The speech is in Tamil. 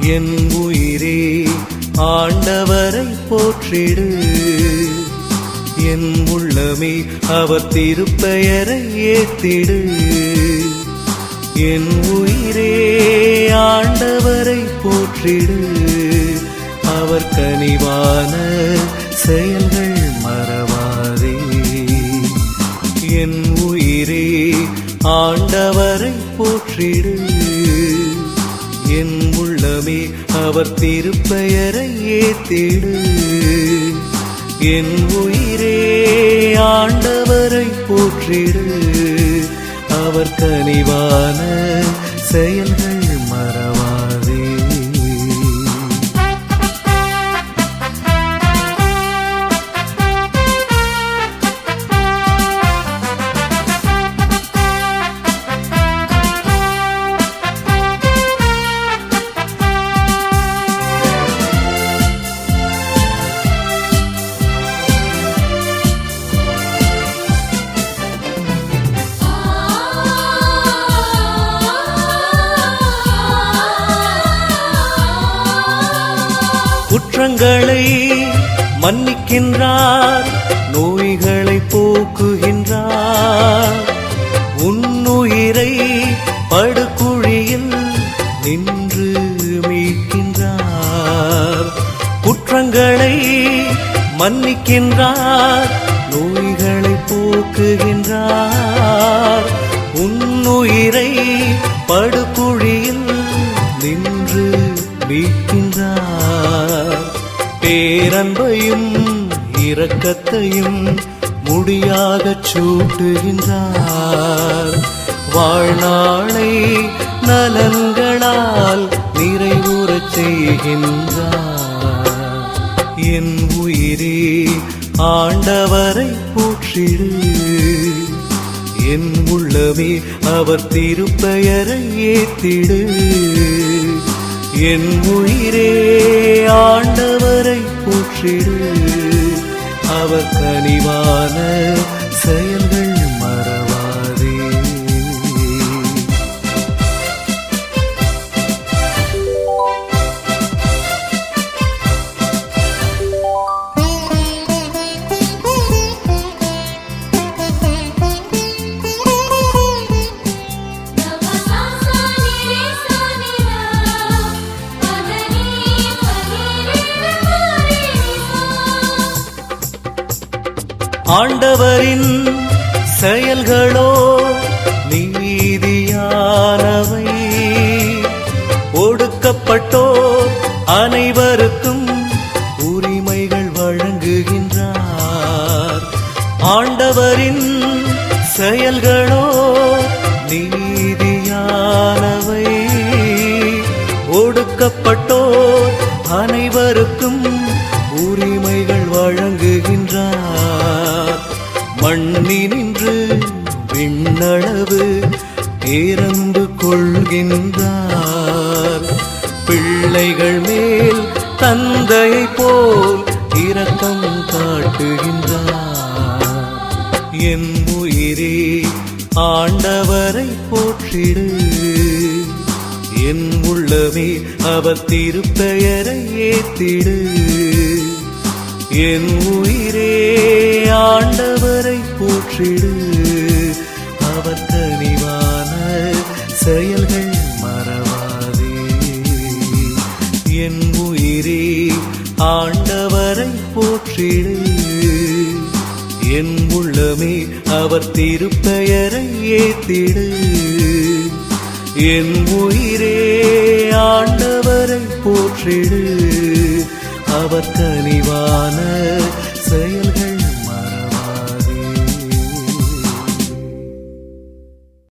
என் உயிரே ஆண்டவரை போற்றிடு. என் உள்ளமே அவர் திருப்பெயரை ஏத்திடு. என் உயிரே ஆண்டவரை போற்றிடு. அவர் கனிவான செயல்கள் மறவாதே. என் உயிரே ஆண்டவரை போற்றிடு. என் உள்ளமே அவர் திருப்பெயரை ஏத்திடு. என் உயிரே ஆண்டவரை போற்றிடு. அவர் கனிவான செயல்கள் மறவாதே. குற்றங்களை மன்னிக்கின்றார், நோய்களை போக்குகின்றார். உன்னுயிரை படுகுழியில் நின்று மீட்கின்றார். குற்றங்களை மன்னிக்கின்றார், நோய்களை போக்குகின்றார். உன்னுயிரை படுகுழியில் நின்று மீட்கின்றார். பேரன்பையும் இரக்கத்தையும் முடியாகச் சூட்டுகின்றார். வாழ்நாளை நலன்களால் நிறைவுறச் செய்கின்றார். என் உயிரே ஆண்டவரை போற்றிடு. என் உள்ளமே அவர் திருப்பெயரை ஏத்திடு. என் உயிரே ஆண்டவரை போற்றிடு. அவர் கனிவான செயல்கள் மறவாதே. ஆண்டவரின் செயல்களோ நீதியானவை. ஒடுக்கப்பட்டோர் அனைவருக்கும் உரிமைகள் வழங்குகின்றார். ஆண்டவரின் செயல்களோ நீதியானவை. ஒடுக்கப்பட்டோர் அனைவருக்கும் உரிமைகள் வழங்குகின்றார். மண்ணினின்று விண்ணளவு பேரன்பு கொள்கின்றார். பிள்ளைகள் மேல் தந்தையை போல் இரக்கம் காட்டுகின்றார். என் உயிரே ஆண்டவரை போற்றிடு. என் உள்ளமே அவர் திருப்பெயரை ஏத்திடு. என் உயிரே ஆண்டவரை போற்றிடு. அவர் கனிவான செயல்கள் மறவாதே. என் உயிரே ஆண்டவரை போற்றிடு. என் உள்ளமே அவர் திருப்பெயரை ஏத்திடு. என் உயிரே ஆண்டவரை போற்றிடு. அவர் கனிவான